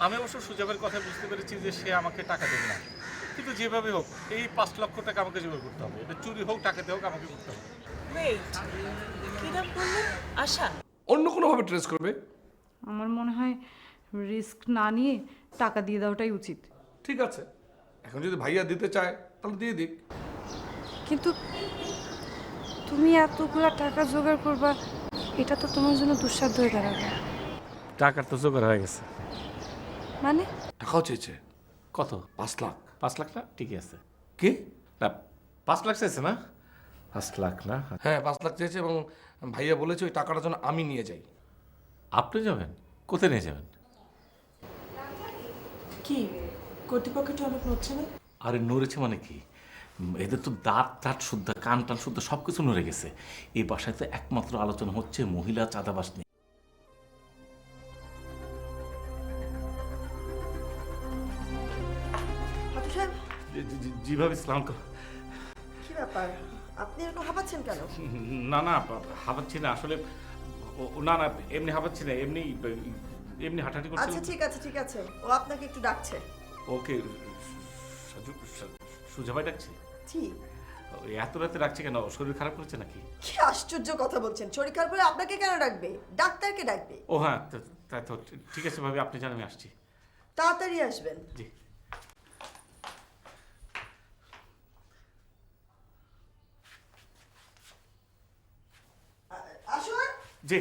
আমি অবশ্য সুজাবের কথা বুঝতে পেরেছি যে সে আমাকে টাকা দেবে না, কিন্তু যেভাবে হোক এই 5 লক্ষ টাকা আমাকে জোগাড় করতে হবে। এটা চুরি হোক টাকাতে হোক আমাকে করতে হবে। ওয়েট, কি নাম বললেন? আশা? অন্য কোনোভাবে ট্রেস করবে। আমার মনে হয় রিস্ক না নিয়ে টাকা দিয়ে দেওয়াটাই উচিত। ঠিক আছে, এখন যদি ভাইয়া দিতে চায় তাহলে দিয়ে দিক। কিন্তু তুমি এতগুলা টাকা জোগাড় করবা, এটা তো তোমার জন্য দুঃসাধ্য হয়ে দাঁড়াবে। টাকার তো জোগাড় হয়ে গেছে। মানে টাকাও চেয়েছে কত? 5 লাখ। 5 লাখ না? ঠিকই আছে। কি? না, 5 লাখ চাইছে না? 5 লাখ না? হ্যাঁ 5 লাখ চেয়েছে এবং ভাইয়া বলেছে ওই টাকাটা যেন আমি নিয়ে যাই। আপনি যাবেন? কোথায় নিয়ে যাবেন? কি কর্তৃপক্ষটা অনেক নড়ছে না? আরে নড়েছে মানে কি? এদের তো দাঁত টাত শুদ্ধ, কান টান শুদ্ধ, সব কিছু নড়ে গেছে। এই বাসায় তো একমাত্র আলোচনা হচ্ছে মহিলা চাঁদাবাস নিয়ে। হাফিজ সাহেব, যেভাবে ইসলাম কি ব্যাপার? আপনি এরকম হাঁপাচ্ছেন কেন? না না, হাঁপাচ্ছি না আসলে। না না, এমনি হাঁপাচ্ছি না, এমনি এমনি হাঁটাহাঁটি করছি। আচ্ছা ঠিক আছে ঠিক আছে, ও আপনাকে একটু ডাকছে। ওকে, সুজা ভাই ডাকছে? জি। এত রাতে ডাকছে কেন? শরীর খারাপ করছে নাকি? কি আশ্চর্য কথা বলছেন! শরীর খারাপ হলে আপনাকে কেন ডাকবে? ডাক্তারকে ডাকবে। ও হ্যাঁ, তাই তো। ঠিক আছে ভাবি, আপনি জান আমি আসছি। তাড়াতাড়ি আসবেন। জি। আসুন। জি।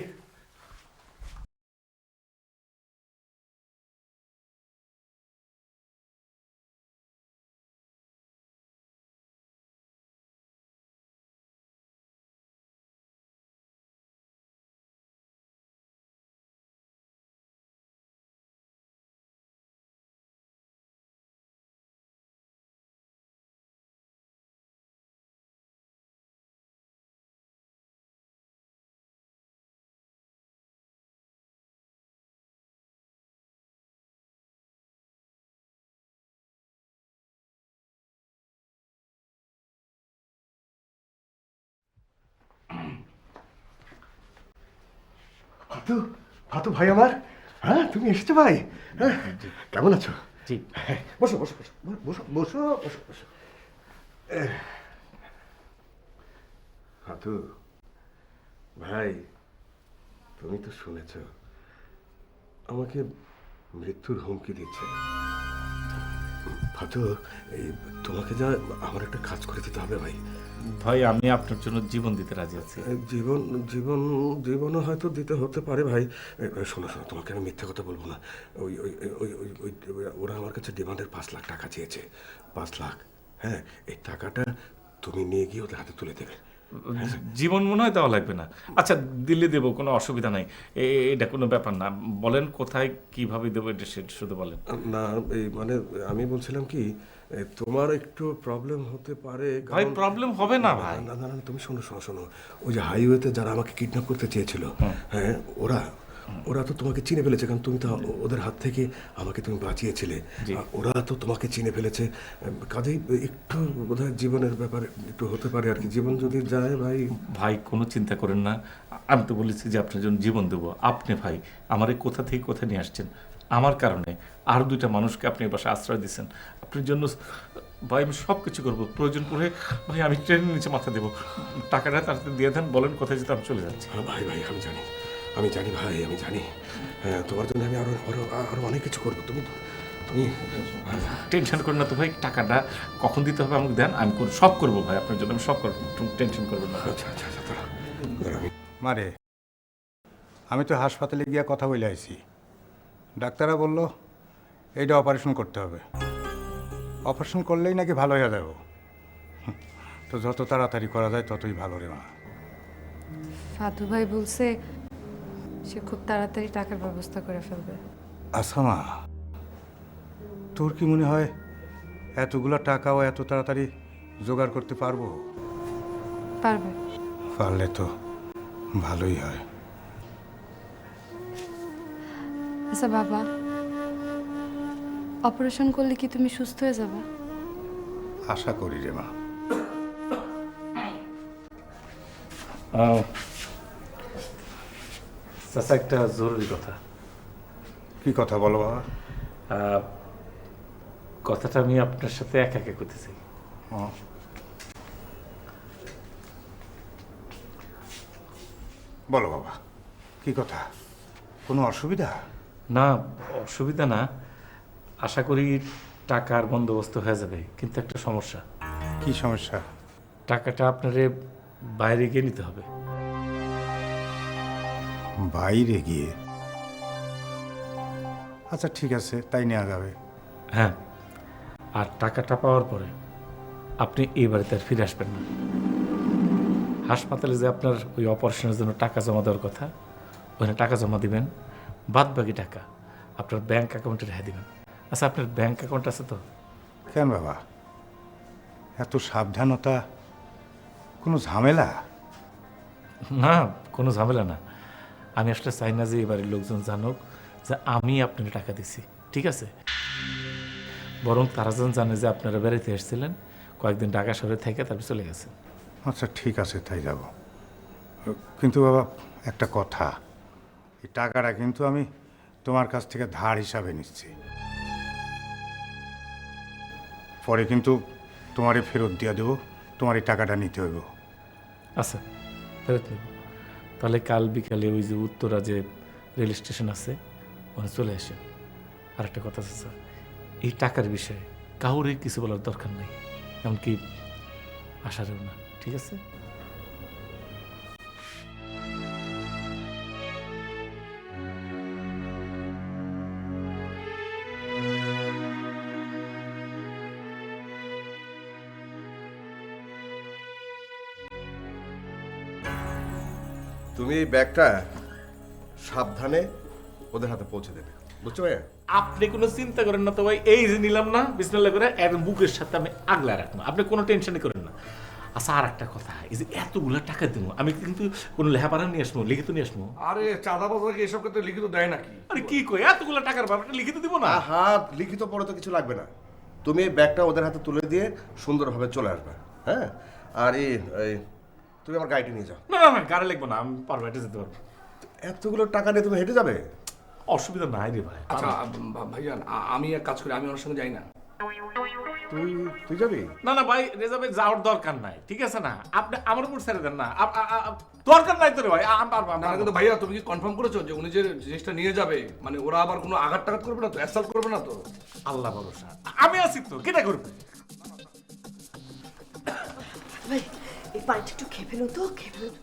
ফাতু, ফাতু ভাই আমার, হ্যাঁ তুমি এসেছো ভাই? হ্যাঁ, কেমন আছো? জি। বসো বসো বসো বসো বসো বসো বসো। ফাতু ভাই, তুমি তো শুনেছ আমাকে মৃত্যুর হুমকি দিচ্ছে। ফাতু, এই তোমাকে যা আমার একটা কাজ করে দিতে হবে ভাই। ভাই, আমি আপনার জন্য জীবন দিতে রাজি আছি। জীবন জীবন জীবনও হয়তো দিতে হতে পারে ভাই। শোনো শোনো, তোমাকে আমি মিথ্যে কথা বলবো না। ওই ওই ওই ওই ওই ওরা আমার কাছে ডিমান্ডের 5 লাখ টাকা চেয়েছে। 5 লাখ। হ্যাঁ, এই টাকাটা তুমি নিয়ে গিয়ে ওদের হাতে তুলে দেবে। জীবন মনে হয় দেওয়া লাগবে না। আচ্ছা, দিল্লি দেবো, কোনো অসুবিধা নাই। এটা কোনো ব্যাপার না। বলেন কোথায় কিভাবে দেবো, এটা সেটা শুধু বলেন। না, এই মানে আমি বলছিলাম কি, তোমার একটু প্রবলেম হতে পারে। ভাই, প্রবলেম হবে না ভাই। না না না, তুমি শোনো শোনো শোনো, ওই যে হাইওয়েতে যারা আমাকে কিডন্যাপ করতে চেয়েছিল, হ্যাঁ, ওরা ওরা তো তোমাকে চিনে ফেলেছে, কারণ তুমি তো ওদের হাত থেকে আমাকে তুমি বাঁচিয়েছিলে। ওরা তো তোমাকে চিনে ফেলেছে, কাজেই একটু বোধহয় জীবনের ব্যাপারে একটু হতে পারে আর কি। জীবন যদি যায় ভাই। ভাই, কোনো চিন্তা করেন না। আমি তো বলেছি যে আপনার জন্য জীবন দেবো। আপনি ভাই আমার এই কোথা থেকে কোথায় নিয়ে আসছেন, আমার কারণে আর 2টা মানুষকে আপনি এ বাসায় আশ্রয় দিচ্ছেন। আপনার জন্য ভাই আমি সব কিছু করবো। প্রয়োজন পড়ে ভাই আমি ট্রেনের নিচে মাথা দেবো। টাকাটা তাড়াতাড়ি দিয়ে দেন, বলেন কোথায় যেতে, আমি চলে যাচ্ছি। হ্যাঁ ভাই ভাই, আমি জানি ভাই, আমি জানি। হ্যাঁ, তোমার জন্য আমি আরো আরো আরো অনেক কিছু করবো। তুমি তুমি টেনশন করেন না তো ভাই, টাকাটা কখন দিতে হবে আমাকে দেন, আমি সব করবো ভাই আপনার জন্য, আমি সব করবো, টেনশন করবেন না। আচ্ছা আচ্ছা আচ্ছা, দাঁড়াও, আমি মারে, আমি তো হাসপাতালে গিয়া কথা বলে আইছি। ডাক্তাররা বলল এইটা অপারেশন করতে হবে। অপারেশন করলেই নাকি ভালো হয়ে যাব। তো যত তাড়াতাড়ি করা যায় ততই ভালো রে মা। ফাতু ভাই বলছে সে খুব তাড়াতাড়ি টাকার ব্যবস্থা করে ফেলবে। আচ্ছা মা, তোর কি মনে হয় এতগুলো টাকাও এত তাড়াতাড়ি জোগাড় করতে পারবো? পারবে। পারলে তো ভালোই হয়। আচ্ছা বাবা, অপারেশন করলে কি তুমি সুস্থ হয়ে যাবে? আশা করি রে মা। চাচা, একটা জরুরি কথা। কি কথা বলো বাবা? কথাটা আমি আপনার সাথে একা একা করতে চাই। বলো বাবা, কি কথা? কোনো অসুবিধা? না, অসুবিধা না, আশা করি টাকার বন্দোবস্ত হয়ে যাবে, কিন্তু একটা সমস্যা। কি সমস্যা? টাকাটা আপনারে বাইরে গিয়ে নিতে হবে। বাইরে গিয়ে? আচ্ছা ঠিক আছে, তাই নেওয়া যাবে। হ্যাঁ, আর টাকাটা পাওয়ার পরে আপনি এই বাড়িতে আর ফিরে আসবেন না। হাসপাতালে যে আপনার ওই অপারেশনের জন্য টাকা জমা দেওয়ার কথা, ওখানে টাকা জমা দিবেন, বাদ বাকি টাকা আপনার ব্যাংক অ্যাকাউন্টে রেখে দিবেন। আচ্ছা, আপনার ব্যাংক অ্যাকাউন্ট আছে তো? কেন বাবা, এত সাবধানতা? কোনো ঝামেলা? না, কোনো ঝামেলা না। আমি আসলে চাই না যে এই বাড়ির লোকজন জানুক যে আমি আপনাকে টাকা দিছি, ঠিক আছে? বরং তারা যেন জানে যে আপনারা বেড়াইতে এসেছিলেন, কয়েকদিন ঢাকা শহরে থেকে তারপর চলে গেছেন। আচ্ছা ঠিক আছে, তাই যাব। কিন্তু বাবা একটা কথা, এই টাকাটা কিন্তু আমি তোমার কাছ থেকে ধার হিসাবে নিচ্ছি, পরে কিন্তু তোমারই ফেরত দিয়ে দেবো, তোমার এই টাকাটা নিতে হইব। আচ্ছা, ফেরত নেব। তাহলে কাল বিকালে ওই যে উত্তরা যে রেল স্টেশন আছে ওখানে চলে আসেন। আর একটা কথা আছে স্যার, এই টাকার বিষয়ে কাউরে কিছু বলার দরকার নেই, এমনকি আশারেও না, ঠিক আছে? তুমি এই ব্যাগটা সাবধানে ওদের হাতে পৌঁছে দেবে, বুঝছো ভাইয়া? আপনি কোনো চিন্তা করেন না তো ভাই, এই যে নিলাম না বিসমিল্লাহ করে এর বুকের সাথে আমি আগলা রাখবো, আপনি কোনো টেনশনই করেন না। আচ্ছা, আর একটা কথা, এই যে এতগুলো টাকা দেবো, আমি কিন্তু কোনো লেখাপড়া নিয়ে আসবো, লিখিত নিয়ে আসবো? আরে চাঁদাবাজারকে এসব ক্ষেত্রে লিখিত দেয় নাকি? আরে কি কই, এতগুলো টাকার ব্যাপারটা লিখিত দিব না? হাত লিখিত পড়ে তো কিছু লাগবে না, তুমি এই ব্যাগটা ওদের হাতে তুলে দিয়ে সুন্দরভাবে চলে আসবে। হ্যাঁ, আর তুমি আমার গাড়িটা নিয়ে যাও। না না না, গাড়ি লাগবে না, আমি পারবো, হেঁটে যেতে পারবো। এতগুলো টাকা নিয়ে তুমি হেঁটে যাবে? অসুবিধা নাই রে ভাই। আচ্ছা ভাইজান, আমি এক কাজ করি, আমি ওনার সঙ্গে যাই না। তুই যাবি? না না ভাই, রেজা ভাই যাওয়ার দরকার নাই, ঠিক আছে না? আপনি আমার উপর ছেড়ে দেন না, দরকার নাই তো রে ভাই। না কিন্তু ভাইয়া, তুমি কি কনফার্ম করেছো যে উনি যে জিনিসটা নিয়ে যাবে, মানে ওরা আবার কোনো আঘাত টাঘাত করবে না তো, অ্যাসাল্ট করবে না তো? আল্লাহ ভরসা, আমি আছি তো, কেটা করবে? ভাই এই পানিটা একটু খেয়ে ফেলুন তো, খেয়ে ফেলুন।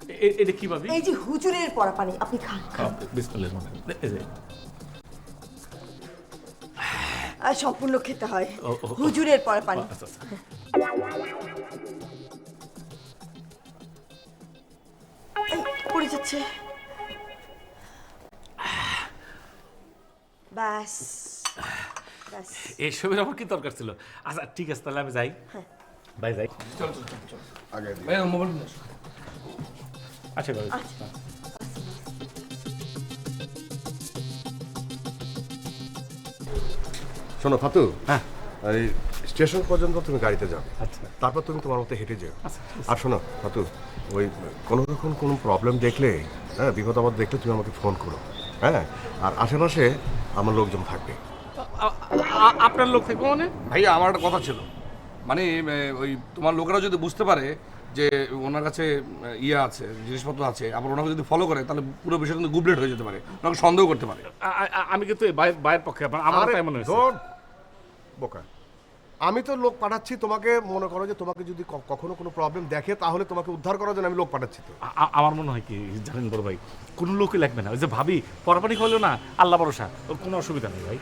এটা কিভাবে? এই যে হুজুরের পড়া পানি, আপনি খান। বিসমিল্লাহির রহমানির রহিম। এই যে, আর সম্পূর্ণ খেতে হয়, ও, ও, ও। হুজুরের পড়া পানি। আচ্ছা আচ্ছা। এই, পড়ে যাচ্ছে। ব্যাস ব্যাস। এসবের আমার কি দরকার ছিল? আচ্ছা ঠিক আছে, তাহলে আমি যাই। ভাই যাই। চল চল চল চল। আগে ভাইয়া মোবাইল নিয়ে আসো। আচ্ছা ভাই। শোনো ফাতু, হ্যাঁ। এই স্টেশন পর্যন্ত তুমি গাড়িতে যাও, আচ্ছা তারপর তুমি তোমার মতো হেঁটে যাও। আচ্ছা, ঠিক আছে। আর শোনো ফাতু, ওই কোনো রকম কোনো প্রবলেম দেখলে, হ্যাঁ, বিপদ আপদ দেখলে তুমি আমাকে ফোন করো। হ্যাঁ, আর আশেপাশে আমার লোকজন থাকবে। আপনার লোক থাকবো মানে? ভাইয়া আমার একটা কথা ছিল, মানে ওই তোমার লোকেরা যদি বুঝতে পারে যে ওনার কাছে ইয়ে আছে, জিনিসপত্র আছে, আবার ওনাকে যদি ফলো করে, তাহলে পুরো বিষয় কিন্তু গুবলেট হয়ে যেতে পারে, ওনাকে সন্দেহ করতে পারে। আমি কিন্তু বাইরের পক্ষে, আমার তাই মনে হয়েছে। ধুর, বোকা, আমি তো লোক পাঠাচ্ছি তোমাকে, মনে করো যে তোমাকে যদি কখনো কোনো প্রবলেম দেখে তাহলে তোমাকে উদ্ধার করার জন্য আমি লোক পাঠাচ্ছি। তো আমার মনে হয় কি জানেন বড় ভাই, কোনো লোকই লাগবে না, ওই যে ভাবি পরাপানি হলেও না, আল্লাহ ভরসা, ওর কোনো অসুবিধা নেই ভাই।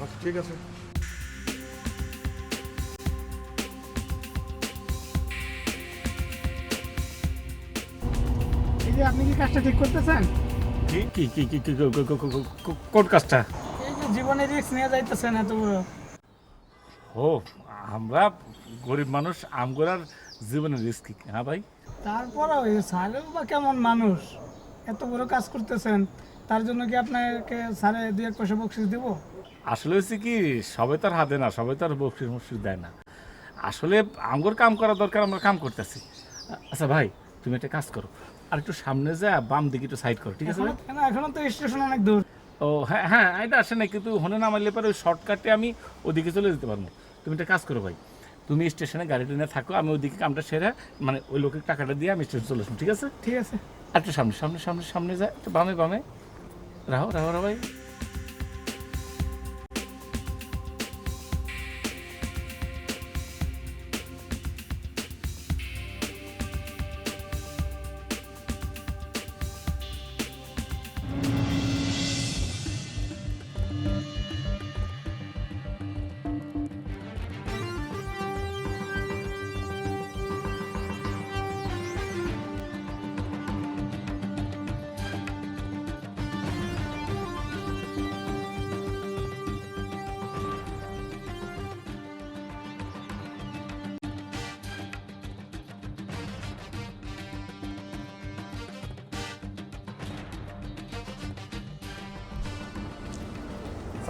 আচ্ছা ঠিক আছে। এই যে আপনি কি কাজটা ঠিক করতেছেন? কি কি কি কি কি কোন কাজটা? এই যে জীবনে রিস্ক নিয়ে যাইতেছেন এত বড়। ও, আমরা গরিব মানুষ, আমগোরার জীবনের রিস্ক কি? হ্যাঁ ভাই, তারপরেও এই স্যারেও বা কেমন মানুষ, এত বড় কাজ করতেছেন, তার জন্য কি আপনাকে স্যারে 2-1 পয়সা বকশিস দেব? আসলে হচ্ছে কি, সবাই তার হাতে না, সবাই তার বকশিস মকশিস দেয় না। আসলে আমগোর কাম করা দরকার, আমরা কাম করতেছি। আচ্ছা ভাই, তুমি একটা কাজ করো, আর একটু সামনে যা বাম দিকে একটু সাইড করো, ঠিক আছে ভাই? এখনো তো স্টেশন অনেক দূর। ও হ্যাঁ হ্যাঁ এটা আসে না, কিন্তু হনে না মারলে পরে ওই শর্টকাটে আমি ওদিকে চলে যেতে পারবো। তুমি একটা কাজ করো ভাই, তুমি স্টেশনে গাড়িটা নিয়ে থাকো, আমি ওইদিকে কামটা সেরে মানে ওই লোকের টাকাটা দিয়ে আমি স্টেশন চলে আসবো, ঠিক আছে? ঠিক আছে। একটু সামনে সামনে সামনে সামনে যায়, একটু বামে বামে রাহো রাহো রাহো ভাই।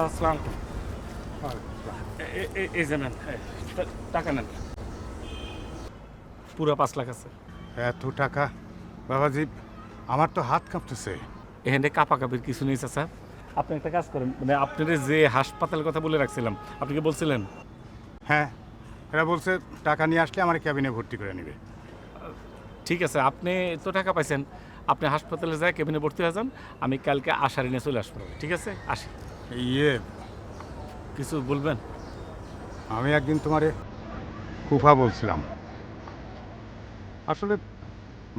আসসালাম। এই যে নেন, টাকা নেন, পুরো 5 লাখ আছে। এত টাকা বাবাজি, আমার তো হাত কাঁপতেছে। এখানে কাপাকাপির কিছু নেই স্যার। আপনি একটা কাজ করেন, মানে আপনার যে হাসপাতালের কথা বলে রাখছিলাম, আপনি কি বলছিলেন? হ্যাঁ, এরা বলছে টাকা নিয়ে আসলে আমার ক্যাবিনে ভর্তি করে নেবে। ঠিক আছে, আপনি তো টাকা পাইছেন, আপনি হাসপাতালে যায় কেবিনে ভর্তি হয়ে যান, আমি কালকে আশারি নিয়ে চলে আসবো, ঠিক আছে? আসি। ইয়ে, কিছু বলবেন? আমি একদিন তোমারে কুফা বলছিলাম, আসলে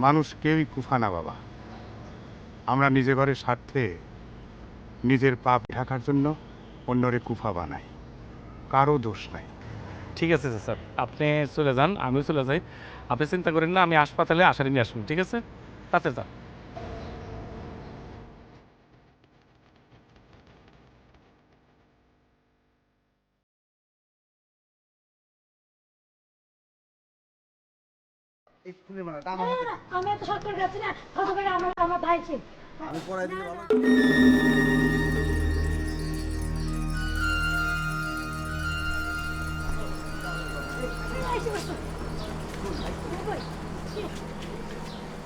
মানুষ কেউই কুফা না বাবা। আমরা নিজে ঘরে স্বার্থে নিজের পাপ ঢাকার জন্য অন্যরে কুফা বানাই, কারো দোষ নাই। ঠিক আছে স্যার, আপনি চলে যান, আমিও চলে যাই, আপনি চিন্তা করেন না, আমি হাসপাতালে আশারি নিয়ে আসবো, ঠিক আছে? তাতে যান। আমি এত শর্ট করে যাচ্ছি না, কত করে আমার ভাই ছিল। আমি পড়াই দিলে ভালো।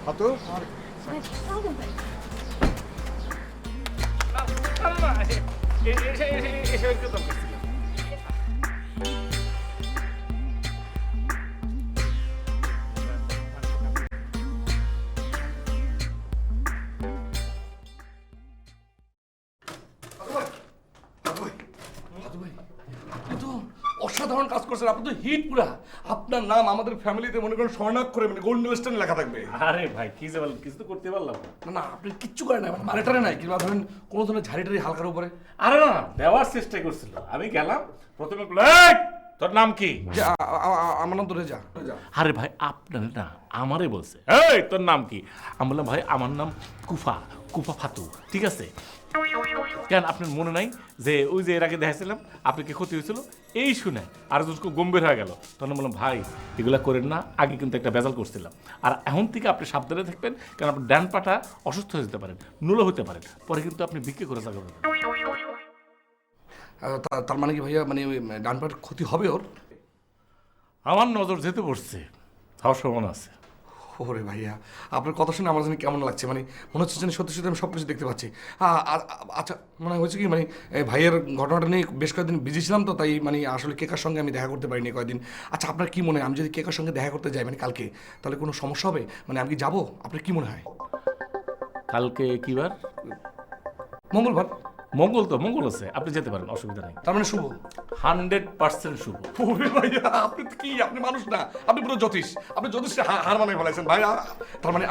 হাতু অসাধারণ কাজ করছেন আপনি, তো হিট পুরা। আপনার নাম আমাদের ফ্যামিলিতে মনে করেন স্বর্ণাক্ষরে মানে গোল্ডেন স্ট্যান্ড লেখা থাকবে। আরে ভাই কি যে বলেন, কিছু তো করতে পারলাম না। না না, আপনি কিচ্ছু করেন না, মানে মারেটারে নাই, কিংবা ধরেন কোনো ধরনের ঝাড়ি টাড়ি হালকার উপরে। আরে না, দেওয়ার চেষ্টা করছিল, আমি গেলাম প্রথমে বলল, "এই, তোর নাম কি?" যে আমার নাম তো রেজা। আরে ভাই আপনার না, আমারে বলছে, এই তোর নাম কি? আমি বললাম ভাই আমার নাম কুফা, কুফা ফাতু, ঠিক আছে? কেন আপনার মনে নাই যে ওই যে এর আগে দেখাছিলাম আপনার কি ক্ষতি হয়েছিল? এই শুনে আর খুব গম্ভীর হয়ে গেল। তখন বললাম ভাই এগুলা করেন না, আগে কিন্তু একটা বেজাল করছিলাম, আর এখন থেকে আপনি সাবধানে থাকবেন, কারণ আপনার ডান পাটা অসুস্থ হয়ে যেতে পারেন, নুলো হতে পারেন, পরে কিন্তু আপনি বিক্রি করে থাকবেন। তার মানে কি ভাইয়া, মানে ওই ডান পায়ের ক্ষতি হবে ওর? আমার নজর যেতে পড়ছে, হওয়ার সম্ভাবনা আছে। ওরে ভাইয়া, আপনার কথা শুনে আমার জানি কেমন লাগছে, মানে মনে হচ্ছে যেন সত্যি সত্যি আমি সব কিছু দেখতে পাচ্ছি। আচ্ছা, মানে হয়েছে কি, মানে ভাইয়ের ঘটনাটা নিয়ে বেশ কয়েকদিন বিজি ছিলাম, তো তাই মানে আসলে কেকার সঙ্গে আমি দেখা করতে পারিনি কয়েকদিন। আচ্ছা, আপনার কি মনে হয় আমি যদি কেকার সঙ্গে দেখা করতে যাই মানে কালকে, তাহলে কোনো সমস্যা হবে? মানে আমি কি যাবো? আপনার কি মনে হয়? কালকে কি বার? মঙ্গলবার। মঙ্গল তো মঙ্গল আছে, আপনি যেতে পারেন, অসুবিধা নেই। তার মানে শুভ? 100% শুভ। ওরে ভাইয়া, আপনি তো কি, আপনি মানুষ না, আপনি পুরো জ্যোতিষ। আপনি জ্যোতিষে হার মানে ফেলাইছেন ভাইয়া। তার মানে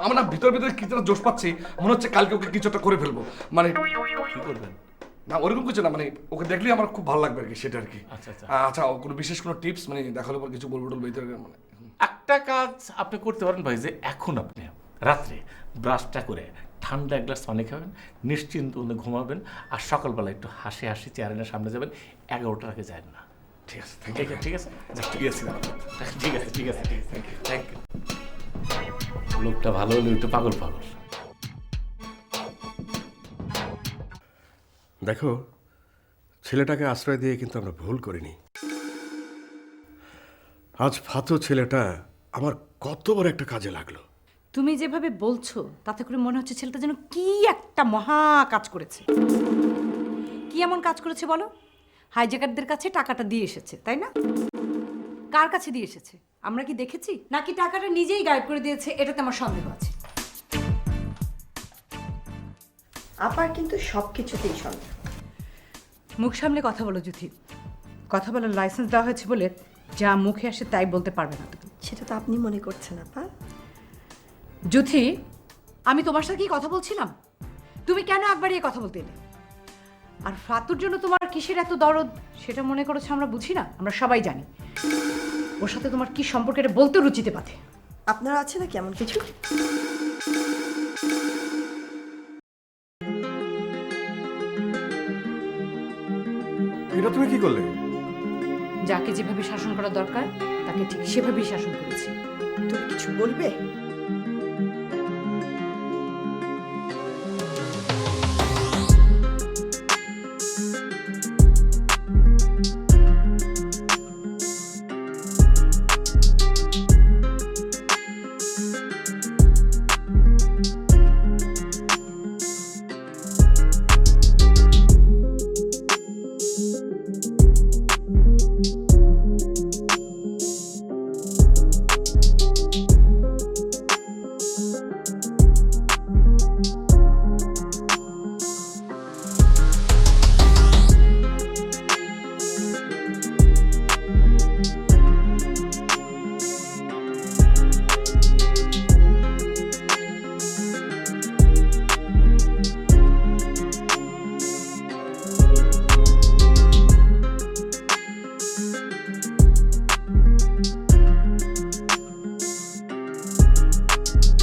আমার না ভিতরে কিছুটা জোশ পাচ্ছি, মনে হচ্ছে কালকে ওকে কিছু একটা করে ফেলবো। মানে কি করবেন? না ওরকম কিছু না, মানে ওকে দেখলেই আমার খুব ভালো লাগবে আর কি, সেটা আর কি। আচ্ছা আচ্ছা, আচ্ছা, কোনো বিশেষ কোনো টিপস, মানে দেখার পর কিছু বলবো টলবো মানে? একটা কাজ আপনি করতে পারেন ভাই, যে এখন আপনি রাত্রে ব্রাশটা করে ঠান্ডা এক গ্লাস পানি খাবেন, নিশ্চিন্ত ঘুমাবেন, আর সকালবেলা একটু হাসি হাসি চেয়ারের সামনে যাবেন, 11টার আগে যায় না। ঠিক আছে, ঠিক আছে, ঠিক আছে, ঠিক আছে, ঠিক আছে, থ্যাংক ইউ। লোকটা ভালো হলে একটু পাগল পাগল। দেখো, ছেলেটাকে আশ্রয় দিয়ে কিন্তু আমরা ভুল করিনি। আজ ফাতু ছেলেটা আমার কত বড় একটা কাজে লাগলো। তুমি যেভাবে বলছো তাতে করে মনে হচ্ছে ছেলেটা যেন কি একটা মহা কাজ করেছে। কি এমন কাজ করেছে বলো? হাইজ্যাকারদের কাছে টাকাটা দিয়ে এসেছে, তাই না? কার কাছে দিয়ে এসেছে আমরা কি দেখেছি, নাকি টাকাটা নিজেই গায়েব করে দিয়েছে? এটাতে আমার সন্দেহ আছে। আপার কিন্তু সব কিছুতেই সন্দেহ। মুখ সামলে কথা বলো জুথি। কথা বলার লাইসেন্স দেওয়া হয়েছে বলে যা মুখে আসে তাই বলতে পারবে না তুমি। সেটা তো আপনি মনে করছেন আপা। জুথি, আমি তোমার সাথে কি কথা বলছিলাম? তুমি কেন একবার এই কথা বলতে এলে? আর ফাতুর জন্য তোমার কিসের এত দরদ সেটা মনে করেছো আমরা বুঝি না? আমরা সবাই জানি ওর সাথে তোমার কি সম্পর্ক, এটা বলতে রুচিতে পাথে। আপনার আছে নাকি এমন কিছু? এটা তুমি কি করলে? যাকে যেভাবে শাসন করা দরকার তাকে ঠিক সেভাবেই শাসন করেছি। তুমি কিছু বলবে?